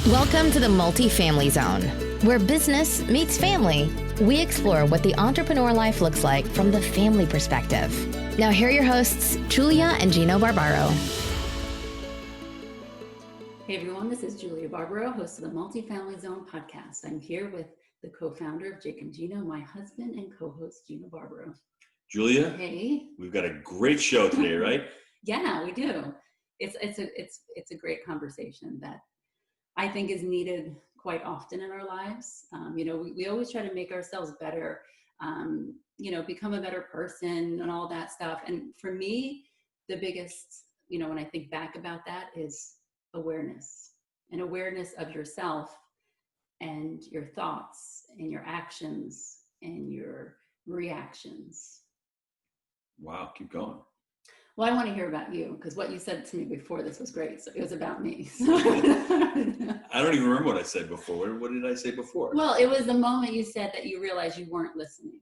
Welcome to the Multifamily Zone, where business meets family. We explore what the entrepreneur life looks like from the family perspective. Now here are your hosts, Julia and Gino Barbaro. Hey everyone, this is Julia Barbaro, host of the Multifamily Zone podcast. I'm here with the co-founder of Jake and Gino, my husband and co-host Gino Barbaro. Julia, hey, we've got a great show today, right? Yeah, we do. It's a great conversation that I think is needed quite often in our lives. We always try to make ourselves better, become a better person and all that stuff. And for me, the biggest, when I think back about that is awareness, and awareness of yourself and your thoughts and your actions and your reactions. Wow, keep going. Well, I want to hear about you, because what you said to me before this was great. So it was about me. I don't even remember what I said before. What did I say before? Well, it was the moment you said that you realized you weren't listening.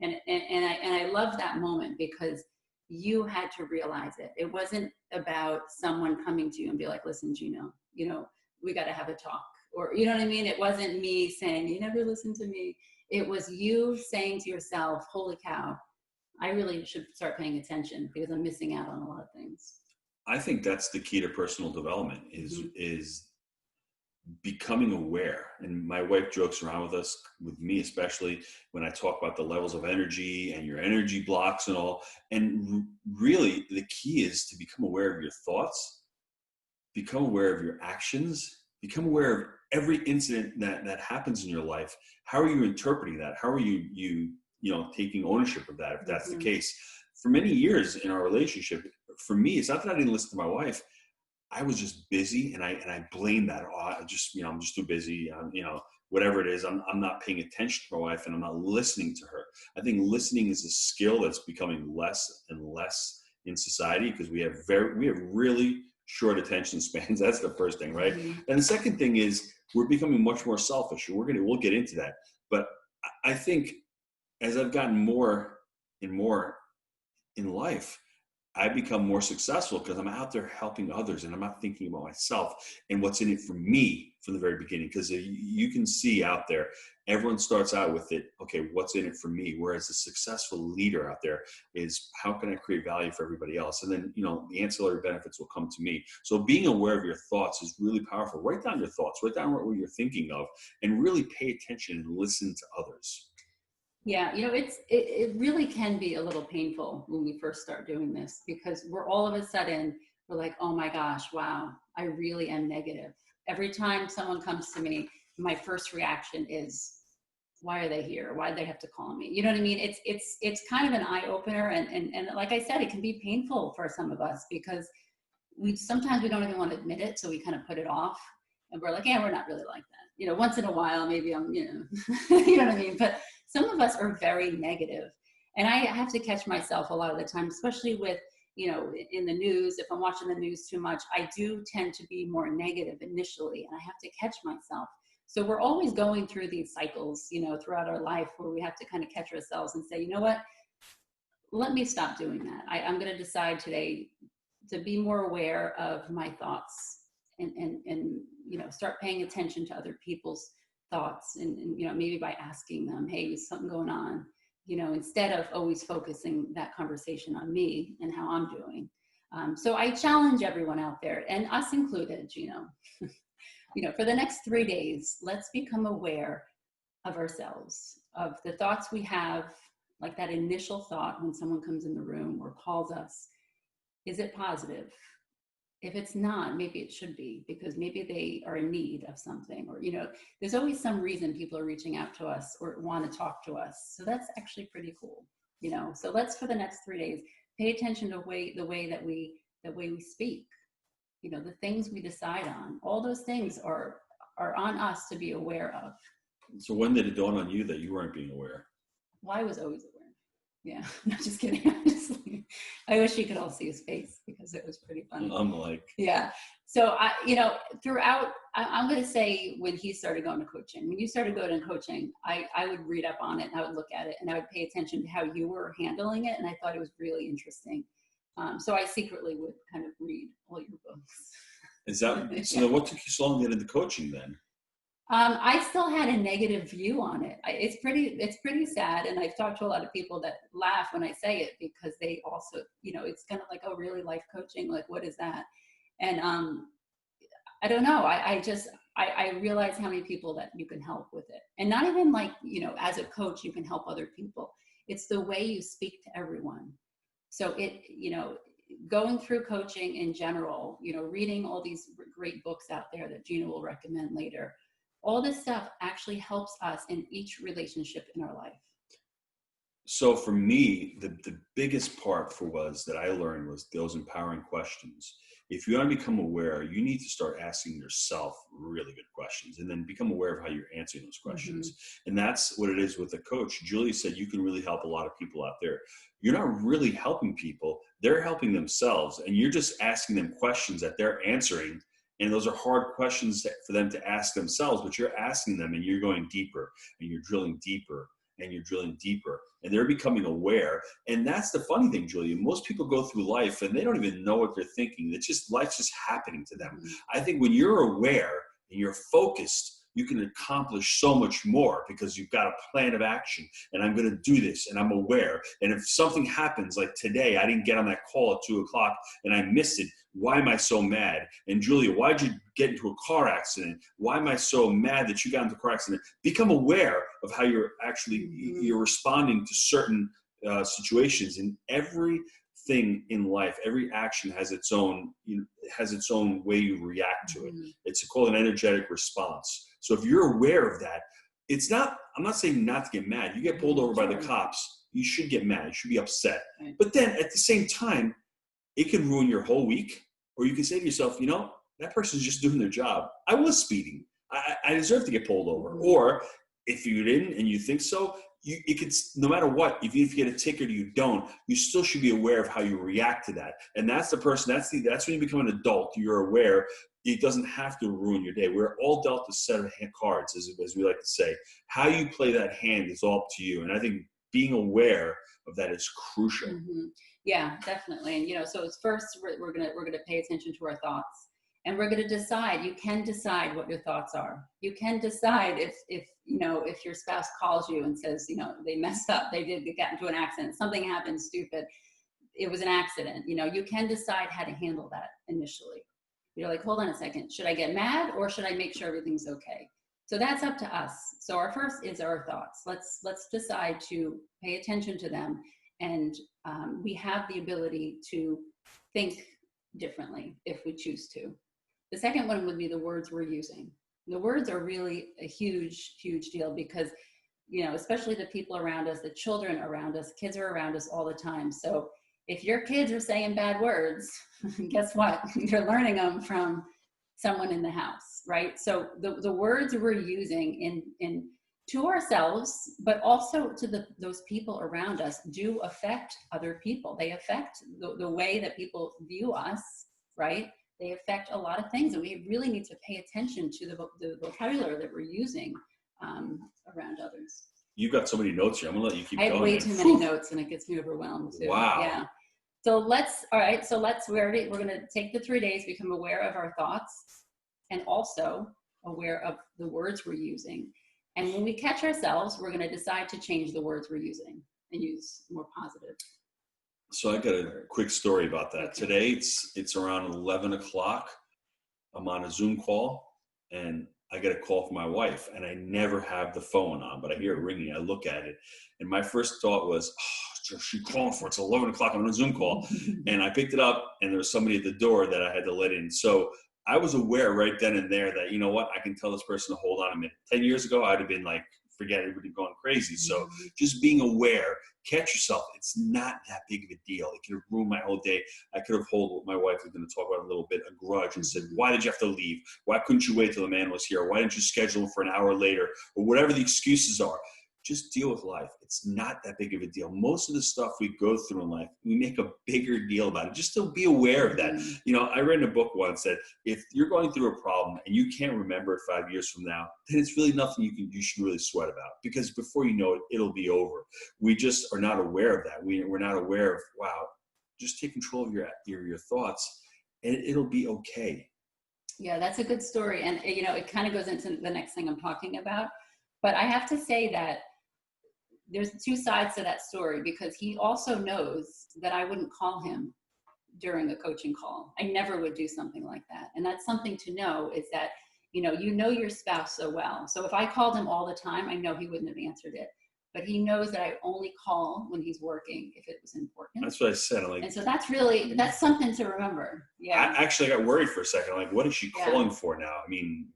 And I love that moment, because you had to realize it. It wasn't about someone coming to you and be like, listen, Gino, we got to have a talk. Or, you know what I mean? It wasn't me saying, you never listen to me. It was you saying to yourself, holy cow, I really should start paying attention, because I'm missing out on a lot of things. I think that's the key to personal development is becoming aware. And my wife jokes around with me especially, when I talk about the levels of energy and your energy blocks and all. And really the key is to become aware of your thoughts, become aware of your actions, become aware of every incident that happens in your life. How are you interpreting that? How are you taking ownership of that, if that's the case? For many years in our relationship, for me, it's not that I didn't listen to my wife. I was just busy, and I blame that. I'm just too busy. Whatever it is, I'm not paying attention to my wife, and I'm not listening to her. I think listening is a skill that's becoming less and less in society, because we have really short attention spans. That's the first thing, right? Mm-hmm. And the second thing is we're becoming much more selfish. We'll get into that. But I think as I've gotten more and more in life, I become more successful because I'm out there helping others, and I'm not thinking about myself and what's in it for me from the very beginning. Because you can see out there, everyone starts out with it, okay, what's in it for me? Whereas the successful leader out there is, how can I create value for everybody else? And then, the ancillary benefits will come to me. So being aware of your thoughts is really powerful. Write down your thoughts, write down what you're thinking of, and really pay attention and listen to others. Yeah, it really can be a little painful when we first start doing this, because we're all of a sudden, we're like, oh my gosh, wow, I really am negative. Every time someone comes to me, my first reaction is, why are they here? Why do they have to call me? You know what I mean? It's kind of an eye opener. And like I said, it can be painful for some of us, because sometimes we don't even want to admit it. So we kind of put it off, and we're like, yeah, we're not really like that. Once in a while, maybe I'm, you know what I mean? But some of us are very negative. And I have to catch myself a lot of the time, especially with, in the news. If I'm watching the news too much, I do tend to be more negative initially, and I have to catch myself. So we're always going through these cycles, throughout our life, where we have to kind of catch ourselves and say, you know what, let me stop doing that. I'm going to decide today to be more aware of my thoughts, and start paying attention to other people's thoughts, and maybe by asking them, hey, is something going on? Instead of always focusing that conversation on me and how I'm doing. So I challenge everyone out there, and us included, for the next 3 days, let's become aware of ourselves, of the thoughts we have, like that initial thought when someone comes in the room or calls us. Is it positive? If it's not, maybe it should be, because maybe they are in need of something, or, there's always some reason people are reaching out to us or want to talk to us. So that's actually pretty cool, So let's, for the next 3 days, pay attention to the way that we speak, the things we decide on. All those things are on us to be aware of. So when did it dawn on you that you weren't being aware? Well, I was always aware. Yeah, no, just kidding. I wish you could all see his face, because it was pretty funny. I'm like, yeah. So throughout, I'm going to say, when he started going to coaching, when you started going to coaching, I would read up on it, and I would look at it, and I would pay attention to how you were handling it. And I thought it was really interesting. So I secretly would kind of read all your books. Is that, so then what took you so long to get into coaching then? I still had a negative view on it. It's pretty sad. And I've talked to a lot of people that laugh when I say it, because they also, it's kind of like, oh, really, life coaching? Like, what is that? And I don't know. I realize how many people that you can help with it. And not even like, as a coach, you can help other people. It's the way you speak to everyone. So going through coaching in general, reading all these great books out there that Gino will recommend later, all this stuff actually helps us in each relationship in our life. So for me, the biggest part that I learned was those empowering questions. If you want to become aware, you need to start asking yourself really good questions, and then become aware of how you're answering those questions. Mm-hmm. And that's what it is with a coach. Julie said you can really help a lot of people out there. You're not really helping people. They're helping themselves, and you're just asking them questions that they're answering. And those are hard questions for them to ask themselves, but you're asking them, and you're going deeper, and you're drilling deeper, and you're drilling deeper, and they're becoming aware. And that's the funny thing, Julia. Most people go through life and they don't even know what they're thinking. Life's just happening to them. Mm-hmm. I think when you're aware and you're focused, you can accomplish so much more, because you've got a plan of action, and I'm going to do this, and I'm aware. And if something happens, like today, I didn't get on that call at 2:00 and I missed it. Why am I so mad? And Julia, why'd you get into a car accident? Why am I so mad that you got into a car accident? Become aware of how you're actually, you're responding to certain situations. And everything in life, every action has its own, way you react to it. It's called an energetic response. So if you're aware of that, I'm not saying not to get mad. You get pulled over by the cops, you should get mad. You should be upset. Right. But then at the same time, it can ruin your whole week. Or you can say to yourself, that person's just doing their job. I was speeding. I deserve to get pulled over. Or if you didn't and you think so, it could, no matter what, if you get a ticket or you don't, you still should be aware of how you react to that. And that's that's when you become an adult. You're aware. It doesn't have to ruin your day. We're all dealt a set of cards, as we like to say. How you play that hand is all up to you. And I think being aware of that is crucial. Mm-hmm. Yeah, definitely. And so it's first we're gonna pay attention to our thoughts, and we're gonna decide. You can decide what your thoughts are. You can decide if your spouse calls you and says they messed up, they got into an accident, something happened stupid, it was an accident. You can decide how to handle that initially. You're like, hold on a second, should I get mad or should I make sure everything's okay? So that's up to us. So our first is our thoughts. Let's decide to pay attention to them, and we have the ability to think differently if we choose to. The second one would be the words we're using. The words are really a huge, huge deal, because especially the people around us, the children around us, kids are around us all the time. So if your kids are saying bad words, guess what? You're learning them from someone in the house, right? So the words we're using in to ourselves, but also to those people around us, do affect other people. They affect the way that people view us, right? They affect a lot of things, and we really need to pay attention to the vocabulary that we're using around others. You've got so many notes here. I'm gonna let you keep going. I have way too many notes, and it gets me overwhelmed too. Wow. Yeah. So we're going to take the 3 days, become aware of our thoughts, and also aware of the words we're using. And when we catch ourselves, we're going to decide to change the words we're using and use more positive. So I got a quick story about that. Okay. Today it's around 11:00. I'm on a Zoom call, and I get a call from my wife, and I never have the phone on, but I hear it ringing. I look at it, and my first thought was, she's calling for it. It's 11:00. I'm on a Zoom call. And I picked it up, and there was somebody at the door that I had to let in. So I was aware right then and there that, what, I can tell this person to hold on a minute. 10 years ago, I'd have been like, forget it, everybody going crazy. So just being aware, catch yourself. It's not that big of a deal. It could have ruined my whole day. I could have told what my wife was going to talk about a little bit, a grudge, and said, why did you have to leave? Why couldn't you wait till the man was here? Why didn't you schedule him for an hour later? Or whatever the excuses are. Just deal with life. It's not that big of a deal. Most of the stuff we go through in life, we make a bigger deal about it. Just to be aware of that. I read in a book once that if you're going through a problem and you can't remember it 5 years from now, then it's really nothing you should really sweat about, because before you know it, it'll be over. We just are not aware of that. We're not aware of, wow, just take control of your thoughts, and it'll be okay. Yeah, that's a good story. And, it kind of goes into the next thing I'm talking about. But I have to say that there's two sides to that story, because he also knows that I wouldn't call him during a coaching call. I never would do something like that. And that's something to know, is that, you know your spouse so well. So if I called him all the time, I know he wouldn't have answered it. But he knows that I only call when he's working if it was important. That's what I said. I'm like, and so that's something to remember. Yeah. I actually got worried for a second. I'm like, what is she calling for now? I mean,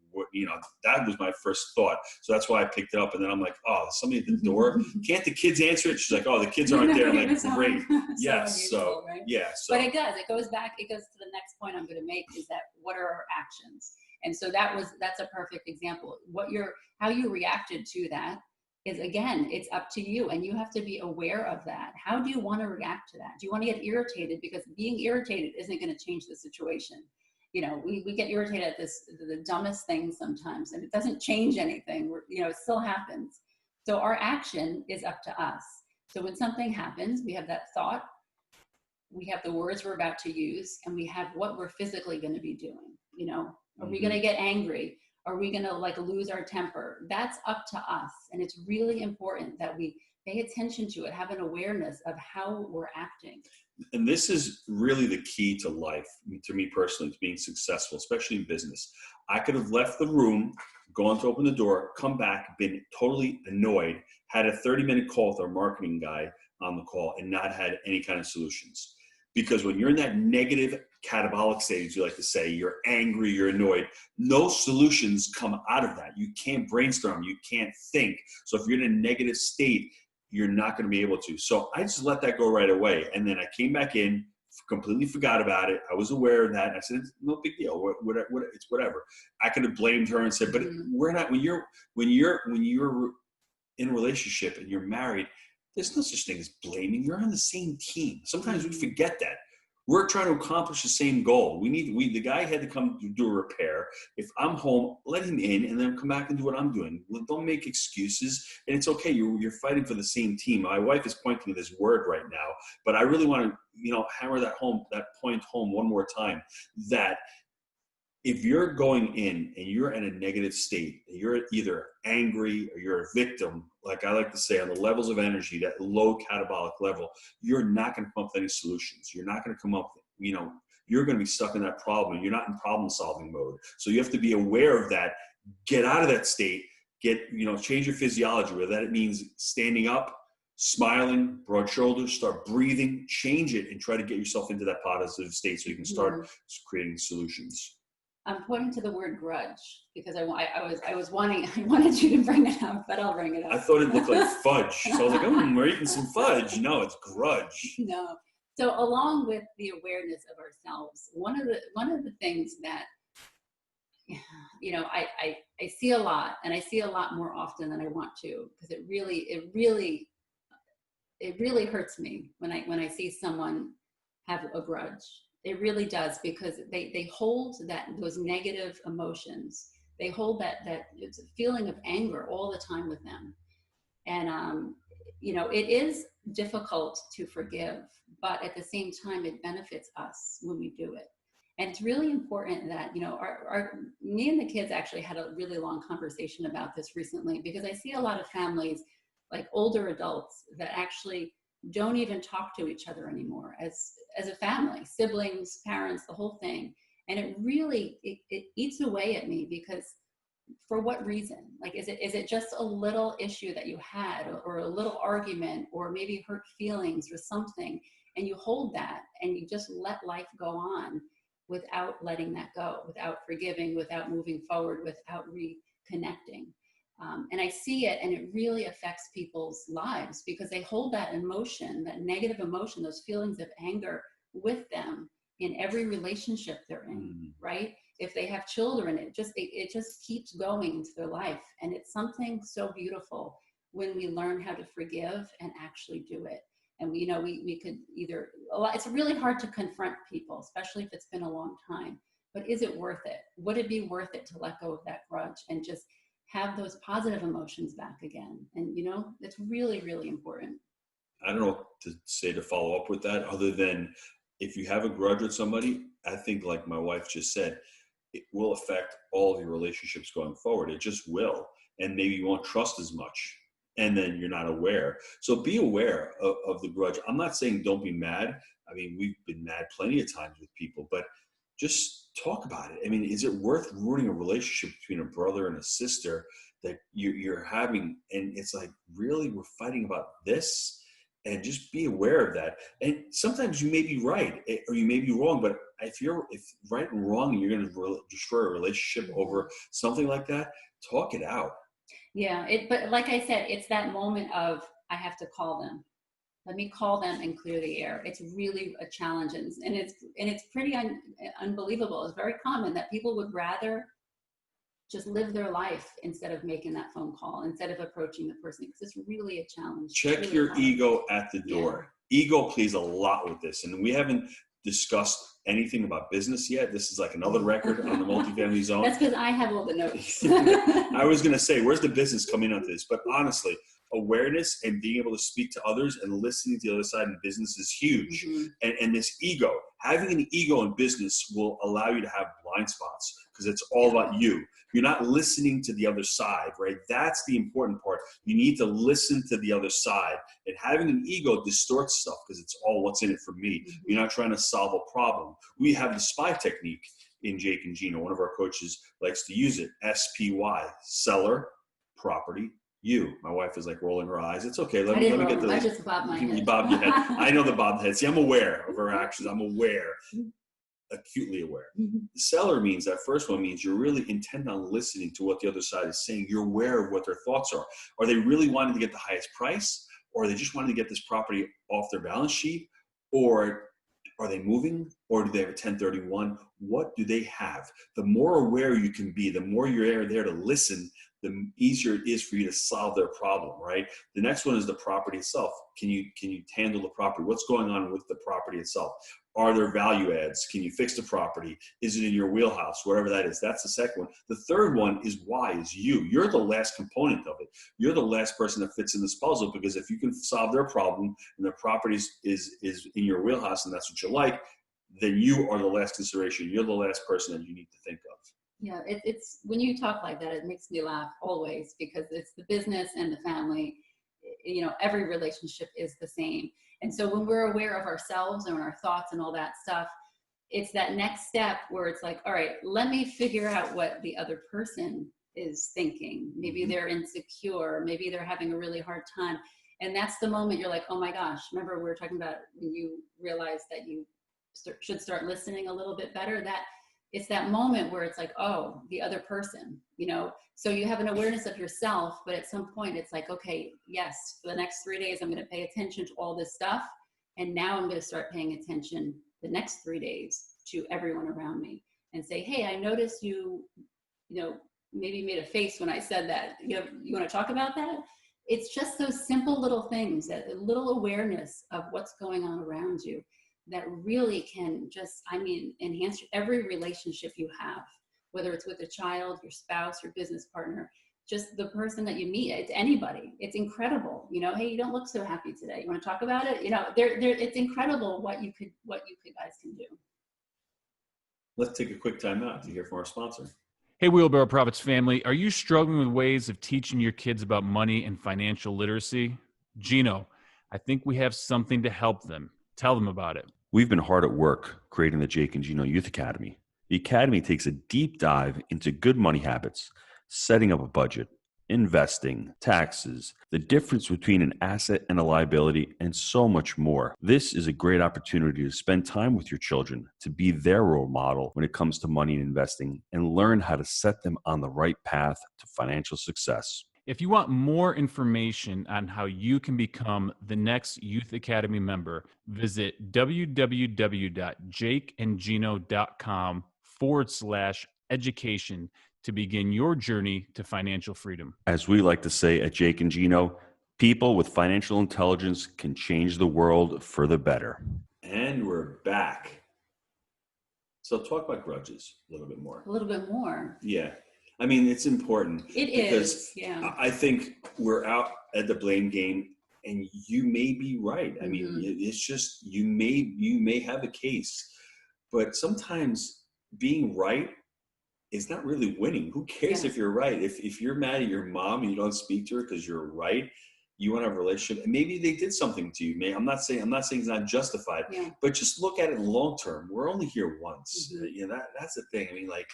that was my first thought. So that's why I picked it up. And then I'm like, oh, somebody at the door. Can't the kids answer it? She's like, oh, the kids aren't there. I'm like, great. Yes. So, right? yeah. So. But it goes to the next point I'm going to make, is that what are our actions? And so that's a perfect example. How you reacted to that is, again, it's up to you, and you have to be aware of that. How do you want to react to that? Do you want to get irritated? Because being irritated isn't going to change the situation. We get irritated at the dumbest things sometimes, and it doesn't change anything. It still happens. So our action is up to us. So when something happens, we have that thought, we have the words we're about to use, and we have what we're physically going to be doing. Are we going to get angry? Are we going to lose our temper? That's up to us. And it's really important that we pay attention to it, have an awareness of how we're acting. And this is really the key to life, to me personally, to being successful, especially in business. I could have left the room, gone to open the door, come back, been totally annoyed, had a 30-minute call with our marketing guy on the call, and not had any kind of solutions. Because when you're in that negative catabolic state, as you like to say, you're angry, you're annoyed, no solutions come out of that. You can't brainstorm, you can't think. So if you're in a negative state, you're not going to be able to. So I just let that go right away. And then I came back in, completely forgot about it. I was aware of that. And I said, it's no big deal. It's whatever. I could have blamed her and said, but we're not, when you're in a relationship and you're married, there's no such thing as blaming. You're on the same team. Sometimes we forget that. We're trying to accomplish the same goal. The guy had to come do a repair. If I'm home, let him in and then come back and do what I'm doing. Don't make excuses. And it's okay. You're fighting for the same team. My wife is pointing to this word right now, but I really want to, hammer that point home one more time, that if you're going in and you're in a negative state, you're either angry or you're a victim, like I like to say, on the levels of energy, that low catabolic level, you're not going to come up with any solutions. You're not going to come up with, you're going to be stuck in that problem, and you're not in problem solving mode. So you have to be aware of that, get out of that state, change your physiology, whether that means standing up, smiling, broad shoulders, start breathing, change it, and try to get yourself into that positive state so you can start creating solutions. I'm pointing to the word grudge because I wanted you to bring it up, but I'll bring it up. I thought it looked like fudge. So I was like, we're eating some fudge. No, it's grudge. No. So along with the awareness of ourselves, one of the things that, I see a lot, and I see a lot more often than I want to, because it really hurts me when I see someone have a grudge. It really does, because they hold those negative emotions. They hold that it's a feeling of anger all the time with them. And, it is difficult to forgive, but at the same time, it benefits us when we do it. And it's really important that, me and the kids actually had a really long conversation about this recently, because I see a lot of families, like older adults, that actually don't even talk to each other anymore as a family, siblings, parents, the whole thing. And it really, it eats away at me, because for what reason? Like, is it just a little issue that you had, or a little argument, or maybe hurt feelings or something, and you hold that and you just let life go on without letting that go, without forgiving, without moving forward, without reconnecting. And I see it, and it really affects people's lives, because they hold that emotion, that negative emotion, those feelings of anger with them in every relationship they're in, right? If they have children, it just keeps going into their life. And it's something so beautiful when we learn how to forgive and actually do it. And we could it's really hard to confront people, especially if it's been a long time, but is it worth it? Would it be worth it to let go of that grudge and just have those positive emotions back again? And, it's really, really important. I don't know what to say to follow up with that, other than if you have a grudge with somebody, I think, like my wife just said, it will affect all of your relationships going forward. It just will. And maybe you won't trust as much. And then you're not aware. So be aware of the grudge. I'm not saying don't be mad. I mean, we've been mad plenty of times with people, but just talk about it. I mean, is it worth ruining a relationship between a brother and a sister that you're having? And it's like, really, we're fighting about this? And just be aware of that. And sometimes you may be right or you may be wrong, but if right and wrong and you're going to destroy a relationship over something like that, talk it out. Yeah, but like I said, it's that moment of, I have to call them. Let me call them and clear the air. It's really a challenge, and it's pretty unbelievable. It's very common that people would rather just live their life instead of making that phone call, instead of approaching the person, because it's really a challenge. Check really your hard. ego at the door. Yeah. Ego plays a lot with this, and we haven't discussed anything about business yet. This is like another record on the multifamily zone. That's because I have all the notes. I was going to say, where's the business coming out of this? But honestly, awareness and being able to speak to others and listening to the other side in business is huge. Mm-hmm. And this ego, having an ego in business will allow you to have blind spots because it's all about you. You're not listening to the other side, right? That's the important part. You need to listen to the other side. And having an ego distorts stuff because it's all what's in it for me. Mm-hmm. You're not trying to solve a problem. We have the SPY technique in Jake and Gino. One of our coaches likes to use it. SPY, seller, property, you. My wife is like rolling her eyes. It's okay. Let me get the. I just bobbed my head. You bobbed your head. I know the bobbed head. See, I'm aware of her actions. I'm aware. Acutely aware. Mm-hmm. The seller means, that first one means you're really intent on listening to what the other side is saying. You're aware of what their thoughts are. Are they really wanting to get the highest price? Or are they just wanting to get this property off their balance sheet? Or are they moving? Or do they have a 1031? What do they have? The more aware you can be, the more you're there to listen, the easier it is for you to solve their problem, right? The next one is the property itself. Can you handle the property? What's going on with the property itself? Are there value adds? Can you fix the property? Is it in your wheelhouse? Whatever that is. That's the second one. The third one is why, is you. You're the last component of it. You're the last person that fits in this puzzle, because if you can solve their problem and their property is in your wheelhouse and that's what you like, then you are the last consideration. You're the last person that you need to think of. Yeah, it's when you talk like that, it makes me laugh always, because it's the business and the family. You know, every relationship is the same. And so when we're aware of ourselves and our thoughts and all that stuff, it's that next step where it's like, all right, let me figure out what the other person is thinking. Maybe they're insecure. Maybe they're having a really hard time. And that's the moment you're like, oh my gosh, remember we were talking about when you realize that you should start listening a little bit better, that it's that moment where it's like, oh, the other person, you know, so you have an awareness of yourself, but at some point it's like, okay, yes, for the next 3 days, I'm going to pay attention to all this stuff. And now I'm going to start paying attention the next 3 days to everyone around me and say, hey, I noticed you maybe made a face when I said that. You want to talk about that? It's just those simple little things, that a little awareness of what's going on around you, that really can just, enhance every relationship you have, whether it's with a child, your spouse, your business partner, just the person that you meet. It's anybody. It's incredible. You know, hey, you don't look so happy today. You want to talk about it? You know, it's incredible what you guys can do. Let's take a quick time out to hear from our sponsor. Hey, Wheelbarrow Profits family, are you struggling with ways of teaching your kids about money and financial literacy? Gino, I think we have something to help them. Tell them about it. We've been hard at work creating the Jake and Gino Youth Academy. The Academy takes a deep dive into good money habits, setting up a budget, investing, taxes, the difference between an asset and a liability, and so much more. This is a great opportunity to spend time with your children, to be their role model when it comes to money and investing, and learn how to set them on the right path to financial success. If you want more information on how you can become the next Youth Academy member, visit www.jakeandgino.com/education to begin your journey to financial freedom. As we like to say at Jake and Gino, people with financial intelligence can change the world for the better. And we're back. So talk about grudges a little bit more. A little bit more. Yeah. I mean, it's important. It is, yeah. I think we're out at the blame game, and you may be right. I mean, it's just, you may have a case, but sometimes being right is not really winning. Who cares if you're right? If you're mad at your mom and you don't speak to her because you're right, you want to have a relationship, and maybe they did something to you. I'm not saying it's not justified, but just look at it in long term. We're only here once. That's the thing. I mean, like,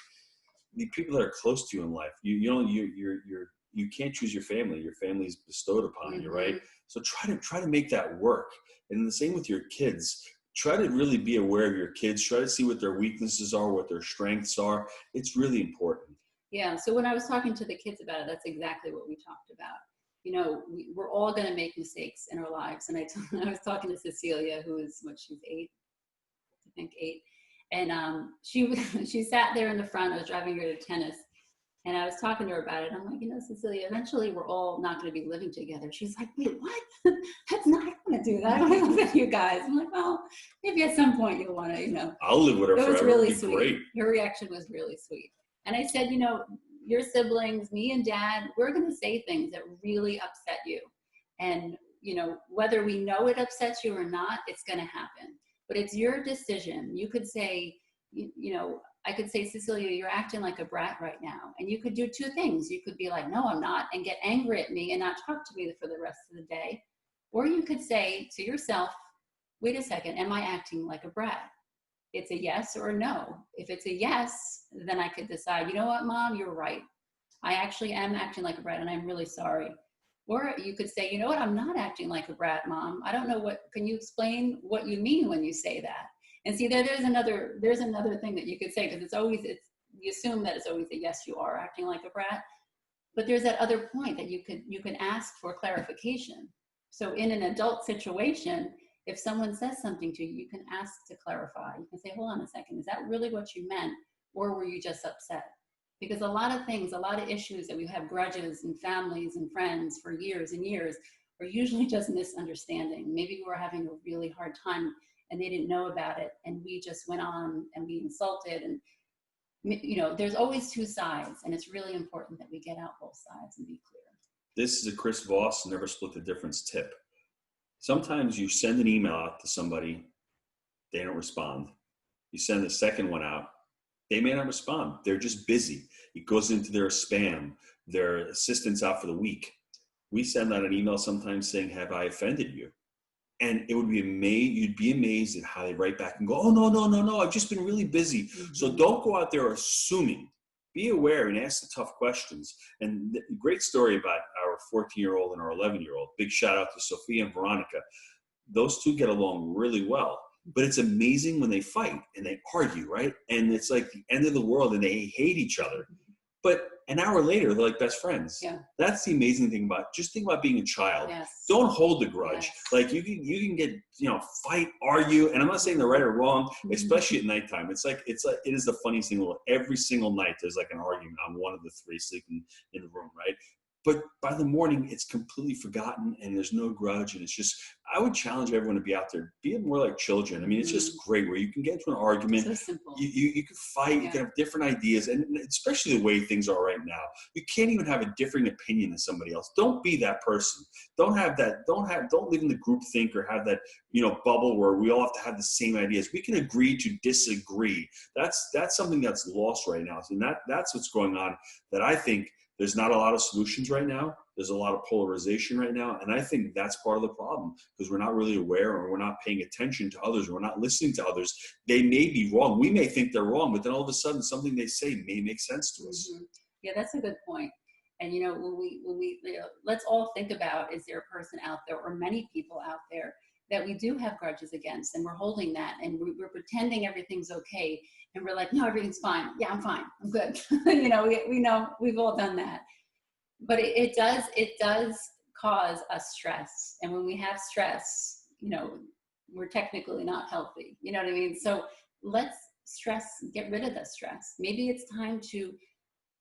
the people that are close to you in life, you can't choose your family. Your family is bestowed upon you, right? So try to make that work. And the same with your kids. Try to really be aware of your kids. Try to see what their weaknesses are, what their strengths are. It's really important. Yeah. So when I was talking to the kids about it, that's exactly what we talked about. We're all going to make mistakes in our lives. And I was talking to Cecilia, who is, she's 8, I think 8. And she sat there in the front. I was driving her to tennis. And I was talking to her about it. I'm like, Cecilia, eventually we're all not going to be living together. She's like, wait, what? That's not, I don't want to do that. I want to live with you guys. I'm like, well, maybe at some point you'll want to, I'll live with her forever. It was really It'd be sweet. Great. Her reaction was really sweet. And I said, your siblings, me and Dad, we're going to say things that really upset you. And, whether we know it upsets you or not, it's going to happen. But it's your decision. You could say, I could say, Cecilia, you're acting like a brat right now. And you could do 2 things. You could be like, no, I'm not, and get angry at me and not talk to me for the rest of the day. Or you could say to yourself, wait a second, am I acting like a brat? It's a yes or a no. If it's a yes, then I could decide, you know what, Mom, you're right. I actually am acting like a brat and I'm really sorry. Or you could say, you know what, I'm not acting like a brat, Mom. I don't know can you explain what you mean when you say that? And see, there's another thing that you could say, because you assume that it's always a yes, you are acting like a brat. But there's that other point that you can ask for clarification. So in an adult situation, if someone says something to you, you can ask to clarify. You can say, hold on a second, is that really what you meant? Or were you just upset? Because a lot of issues that we have, grudges in families and friends for years and years, are usually just misunderstanding. Maybe we were having a really hard time and they didn't know about it, and we just went on and we insulted. And there's always 2 sides, and it's really important that we get out both sides and be clear. This is a Chris Voss never split the difference tip. Sometimes you send an email out to somebody, they don't respond. You send the second one out, they may not respond. They're just busy. It goes into their spam, their assistant's out for the week. We send out an email sometimes saying, have I offended you? And it would be you'd be amazed at how they write back and go, oh, no, I've just been really busy. So don't go out there assuming. Be aware and ask the tough questions. And the great story about our 14-year-old and our 11-year-old. Big shout out to Sophia and Veronica. Those 2 get along really well. But it's amazing when they fight and they argue, right? And it's like the end of the world and they hate each other. But an hour later, they're like best friends. Yeah. That's the amazing thing just think about being a child. Yes. Don't hold the grudge. Yes. Like you can get, fight, argue. And I'm not saying they're right or wrong, especially at nighttime. It is the funniest thing. Every single night there's like an argument on one of the 3 sleeping in the room, right? But by the morning, it's completely forgotten and there's no grudge. And it's just, I would challenge everyone to be out there, be more like children. I mean, it's just great where you can get into an argument. So simple. You can fight, you can have different ideas. And especially the way things are right now, you can't even have a differing opinion than somebody else. Don't be that person. Don't live in the group think or have that, bubble where we all have to have the same ideas. We can agree to disagree. That's something that's lost right now. And that's what's going on, that I think there's not a lot of solutions right now. There's a lot of polarization right now. And I think that's part of the problem, because we're not really aware, or we're not paying attention to others. We're not listening to others. They may be wrong. We may think they're wrong, but then all of a sudden something they say may make sense to us. Yeah, that's a good point. And, when we let's all think about, is there a person out there or many people out there that we do have grudges against, and we're holding that and we're pretending everything's okay. And we're like, no, everything's fine. Yeah, I'm fine. I'm good. We know we've all done that. But it does cause us stress. And when we have stress, we're technically not healthy. You know what I mean? So let's get rid of the stress. Maybe it's time to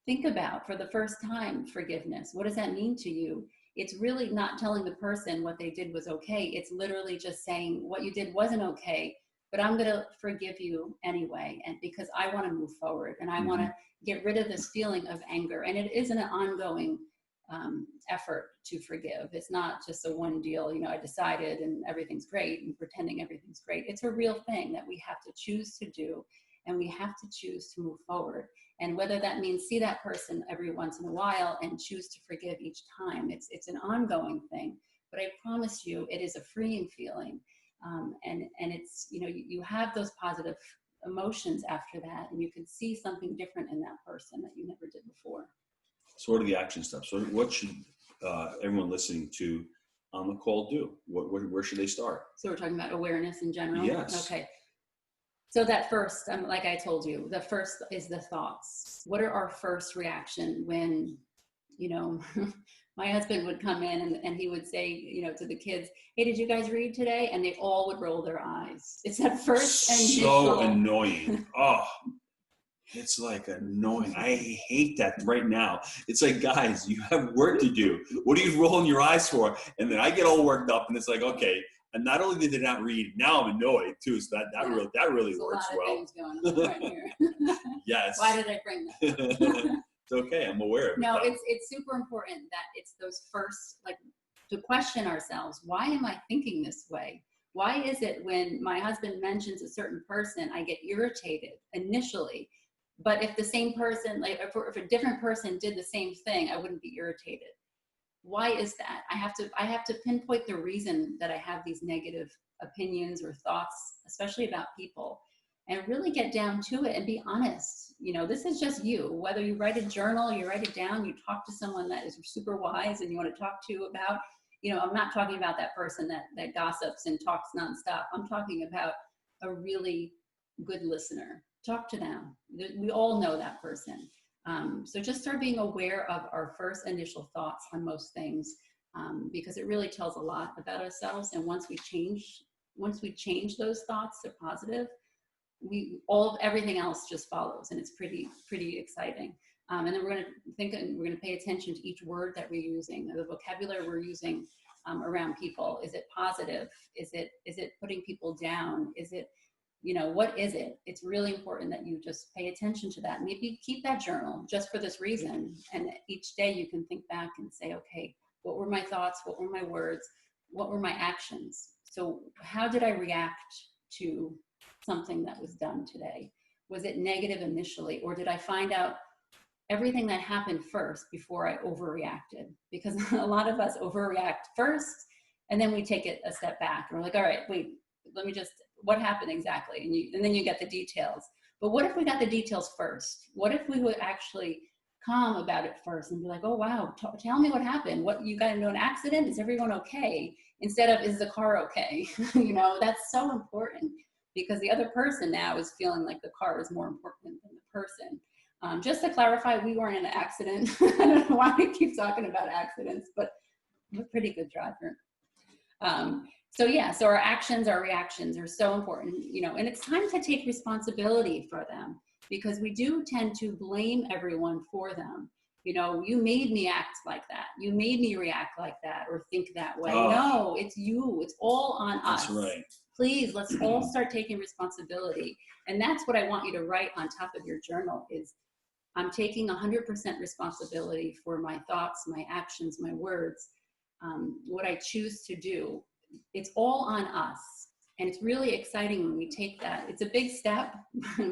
think about, for the first time, forgiveness. What does that mean to you? It's really not telling the person what they did was okay. It's literally just saying what you did wasn't okay, but I'm going to forgive you anyway. And because I want to move forward and I want to get rid of this feeling of anger. And it isn't an ongoing effort to forgive. It's not just a one deal, I decided and everything's great and pretending everything's great. It's a real thing that we have to choose to do, and we have to choose to move forward. And whether that means see that person every once in a while and choose to forgive each time, it's an ongoing thing. But I promise you, it is a freeing feeling. And it's, you have those positive emotions after that, and you can see something different in that person that you never did before. So what are the action steps? So what should everyone listening to on the call do? Where should they start? So we're talking about awareness in general? Yes. Okay. So that first, like I told you, the first is the thoughts. What are our first reaction when, my husband would come in and he would say, to the kids, hey, did you guys read today? And they all would roll their eyes. It's that first so annoying. Oh, it's like annoying. I hate that right now. It's like, guys, you have work to do. What are you rolling your eyes for? And then I get all worked up, and it's like, okay. And not only did they not read, now I'm annoyed too. So that really works well. Things going on right here. Yes. Why did I bring that? It's okay. I'm aware of it. No, it's super important that it's those first, like, to question ourselves. Why am I thinking this way? Why is it when my husband mentions a certain person, I get irritated initially? But if the same person, like if a different person did the same thing, I wouldn't be irritated. Why is that? I have to pinpoint the reason that I have these negative opinions or thoughts, especially about people, and really get down to it and be honest. This is just you. Whether you write a journal, you write it down, you talk to someone that is super wise and you want to talk to about, I'm not talking about that person that gossips and talks nonstop. I'm talking about a really good listener. Talk to them. We all know that person. So just start being aware of our first initial thoughts on most things, because it really tells a lot about ourselves. And once we change those thoughts to positive, everything else just follows, and it's pretty exciting. And then we're going to pay attention to each word that we're using, the vocabulary we're using around people. Is it positive? Is it putting people down? Is it, what is it? It's really important that you just pay attention to that. Maybe keep that journal just for this reason. And each day you can think back and say, okay, what were my thoughts? What were my words? What were my actions? So how did I react to something that was done today? Was it negative initially, or did I find out everything that happened first before I overreacted? Because a lot of us overreact first, and then we take it a step back and we're like, all right, wait, let me just, what happened exactly? And then you get the details. But what if we got the details first? What if we would actually calm about it first and be like, oh, wow, tell me what happened. What, you got into an accident? Is everyone okay? Instead of, is the car okay? That's so important, because the other person now is feeling like the car is more important than the person. Just to clarify, we weren't in an accident. I don't know why we keep talking about accidents, but I'm a pretty good driver. So our actions, our reactions are so important, and it's time to take responsibility for them, because we do tend to blame everyone for them. You made me act like that. You made me react like that or think that way. Oh. No, it's you. It's all on us. That's right. Please, let's all start taking responsibility. And that's what I want you to write on top of your journal is, I'm taking 100% responsibility for my thoughts, my actions, my words, what I choose to do. It's all on us. And it's really exciting when we take that. It's a big step,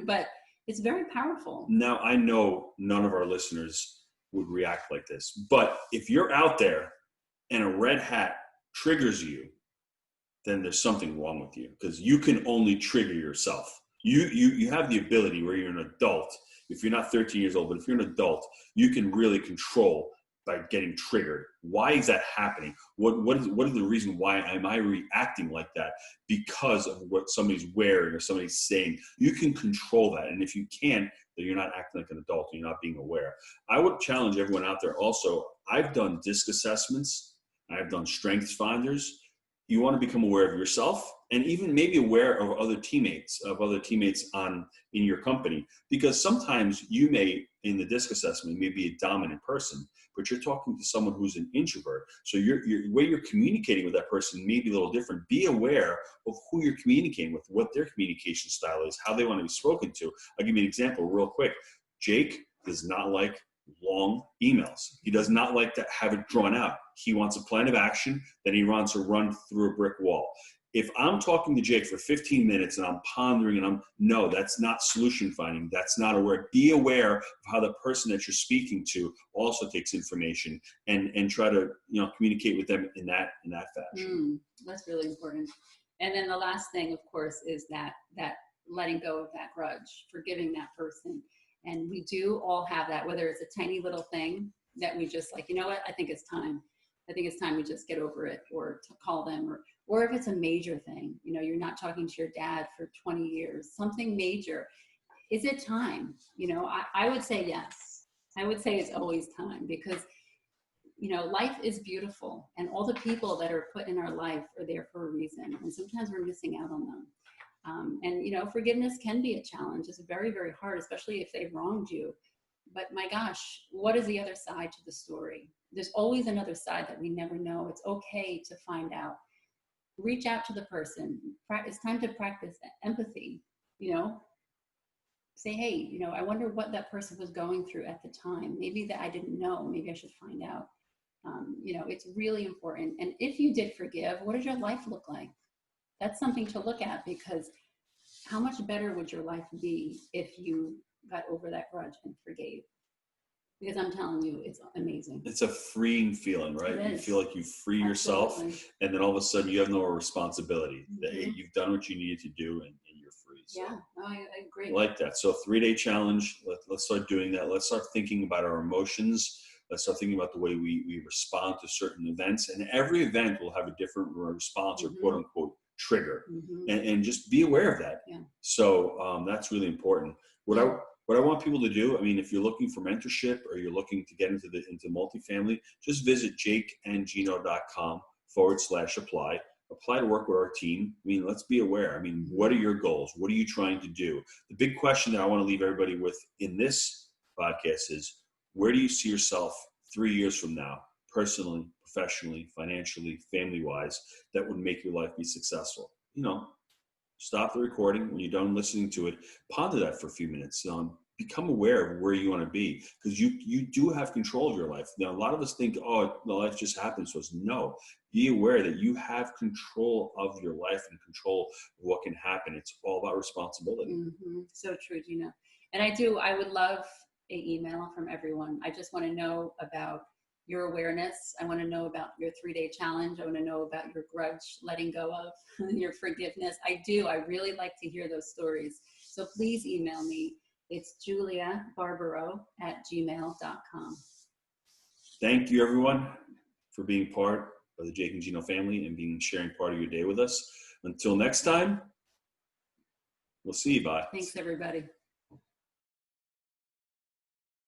but it's very powerful. Now, I know none of our listeners would react like this, but if you're out there and a red hat triggers you, then there's something wrong with you, because you can only trigger yourself. You have the ability where you're an adult. If you're not 13 years old, but if you're an adult, you can really control by getting triggered. Why is that happening? What is the reason why am I reacting like that? Because of what somebody's wearing or somebody's saying. You can control that. And if you can't, then you're not acting like an adult and you're not being aware. I would challenge everyone out there also. I've done DISC assessments. I've done strengths finders. You want to become aware of yourself and even maybe aware of other teammates in your company, because sometimes you may, in the DISC assessment, may be a dominant person, but you're talking to someone who's an introvert. So your way you're communicating with that person may be a little different. Be aware of who you're communicating with, what their communication style is, how they want to be spoken to. I'll give you an example real quick. Jake does not like long emails. He does not like to have it drawn out. He wants a plan of action, then he wants to run through a brick wall. If I'm talking to Jake for 15 minutes and I'm pondering and no, that's not solution finding. That's not aware. Be aware of how the person that you're speaking to also takes information and try to, communicate with them in that fashion. That's really important. And then the last thing, of course, is that letting go of that grudge, forgiving that person. And we do all have that, whether it's a tiny little thing that we just like, you know what, I think it's time we just get over it, or to call them, or if it's a major thing, you're not talking to your dad for 20 years, something major. Is it time? I would say yes. I would say it's always time, because, life is beautiful, and all the people that are put in our life are there for a reason. And sometimes we're missing out on them. And forgiveness can be a challenge. It's very, very hard, especially if they've wronged you. But my gosh, what is the other side to the story? There's always another side that we never know. It's okay to find out. Reach out to the person. It's time to practice empathy, Say, hey, I wonder what that person was going through at the time. Maybe that I didn't know. Maybe I should find out. It's really important. And if you did forgive, what does your life look like? That's something to look at, because how much better would your life be if you got over that grudge and forgave? Because I'm telling you, it's amazing. It's a freeing feeling, right? You feel like you free yourself, and then all of a sudden you have no responsibility. You've done what you needed to do, and you're free. So yeah, no, I agree. I like that. So 3-day challenge. Let's start doing that. Let's start thinking about our emotions. Let's start thinking about the way we respond to certain events. And every event will have a different response, or quote unquote trigger, and just be aware of that. Yeah. So that's really important. What I want people to do, if you're looking for mentorship, or you're looking to get into multifamily, just visit jakeandgino.com/apply. Apply to work with our team. Let's be aware. What are your goals? What are you trying to do? The big question that I want to leave everybody with in this podcast is, where do you see yourself 3 years from now, personally, professionally, financially, family-wise, that would make your life be successful? Stop the recording. When you're done listening to it, ponder that for a few minutes. Become aware of where you want to be, because you do have control of your life. Now, a lot of us think, oh, the life just happens to us. No, be aware that you have control of your life and control of what can happen. It's all about responsibility. So true, Gino. And I would love an email from everyone. I just want to know about your awareness. I want to know about your 3-day challenge. I want to know about your grudge letting go of, your forgiveness. I really like to hear those stories. So please email me. It's juliabarbaro@gmail.com. Thank you, everyone, for being part of the Jake and Gino family and sharing part of your day with us. Until next time, we'll see you. Bye. Thanks, everybody.